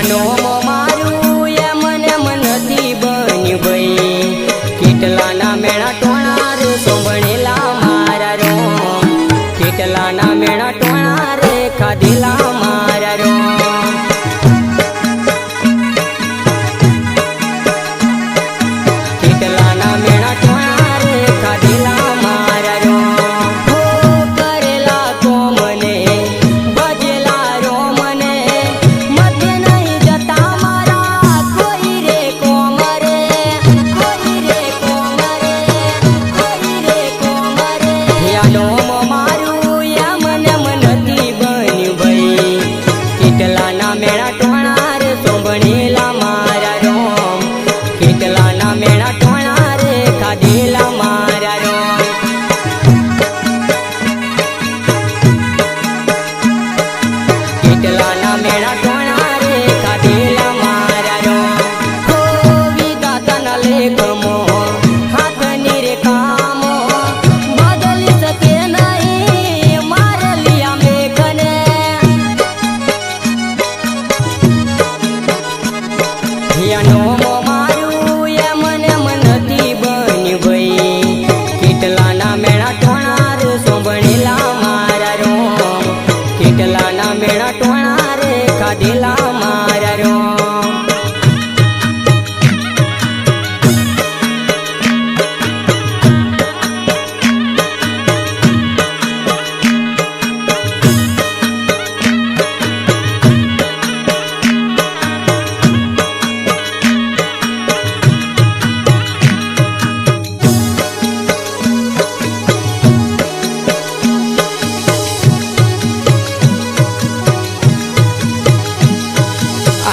નોમ મારું એમ ને મનથી બન્યું ભાઈ કેટલાના મેણા ટોણા રે સોંભણેલા મારા રોમ કેટલાના મેણા ટોણા રે ખાધેલા મારા રોમ કેટલાના મેણા ટોણા રે ખાધેલા મારા રોમ હો કરેલા તો મને ભજેલા રોમને મધ્ય નહીં જતા મારા કોઈ રે કોમરે કોઈ રે કોમરે કોઈ રે કોમરે નોમ મારું એમ ને મનથી બન્યું ભાઈ કેટલાના મેણા ટોણા રે સોંભણેલા મારા રોમ કેટલાના મેણા ટોણા રે ખાધેલા મારા રોમ કેટલાના મેણા ટોણા રે ખાધેલા મારા રોમ હો વિધાતાના લેખમો હાથની રે કામો બદલી શકે નહીં મારે લિયા મેઘને નોમ મારું એમ ને મનથી બન્યું ભાઈ કેટલાના મેણા ટોણા રે સોંભણેલા મારા રોમ કેટલાના મેણા ટોણા રે ખાધેલા મારા રોમ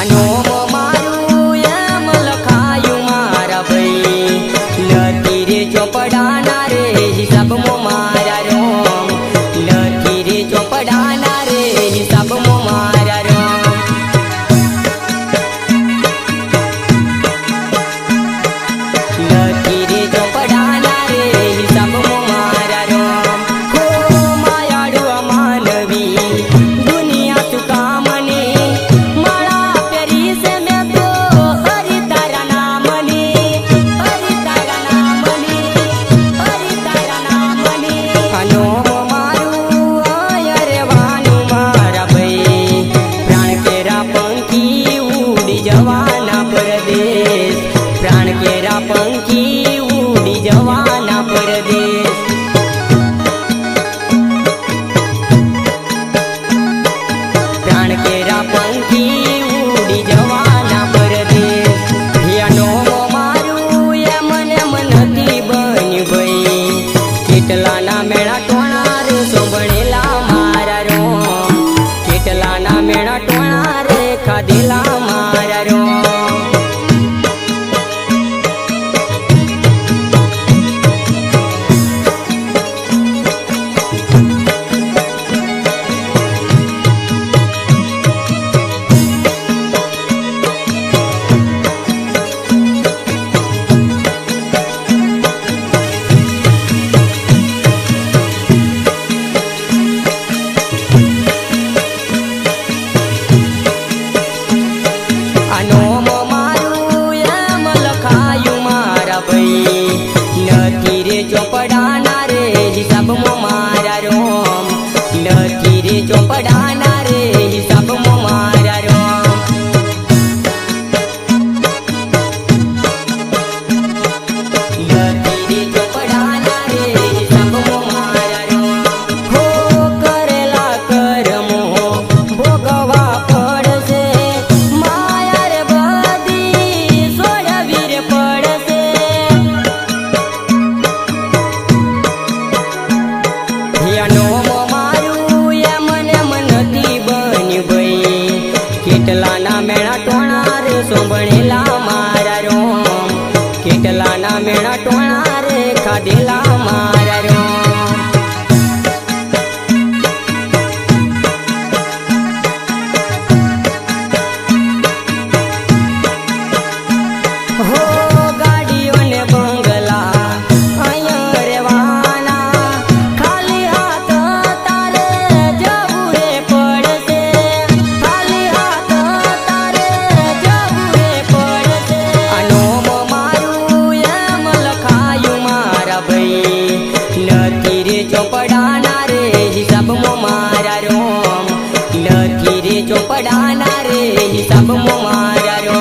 નોમ મારું એમ લખાયું મારા ભાઈ નથી રે ચોપડાના રે હિસાબમાં મારા રોમ નથી રે ચોપડાના રે હિસાબમાં મારા રોમ નથી રે ચોપડાના રે હિસાબમાં મારા રોમ હો માયાડું માનવી દુનિયા તું કામની નોમ મારું અયરવાનું મારા ભાઈ પ્રાણ કેરા પંખી ઉડી જવાના પરદેશ પ્રાણ કેરા પંખી ઉડી જવાના પરદેશ પ્રાણ કેરા પંખી ઉડી જવાના પરદેશ નોમ મારું એમ ને મનથી બન્યું ભાઈ કેટલાના મેણા ટોણા રે સોંભણેલા મારા રોમ કેટલાના મેણા ટોણા રે ખાધેલા મારા રોમ નોમ મારું એમ લખાયું મારા ભાઈ નથી રે ચોપડાના રે હિસાબમાં મારા રોમ નથી રે ચોપડાના રે હિસાબમાં મારા રોમ નથી રે ચોપડાના રે હિસાબમાં મારા રોમ હો કરેલા કર્મો ભોગવા પડશે નોમ મારું એમ ને મનથી બન્યું ભાઈ કેટલાના મેણા ટોણા રે સોંભણેલા મારા રોમ કેટલાના મેણા ટોણા રે ખાધેલા મારા રોમ હો ગાડીઓ ને બંગલા અહીંયા રેવાના ખાલી હાથ તારે જવું રે પડશે ખાલી હાથ તારે ચોપડાના રે હિસાબ મારા રો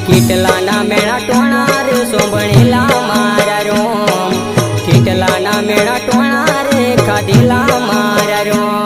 કેટલાના મેળા ટોણા રે સોંભણેલા મારા રોમ કેટલાના મેળા ટોણા રે ખાધેલા મારા રોમ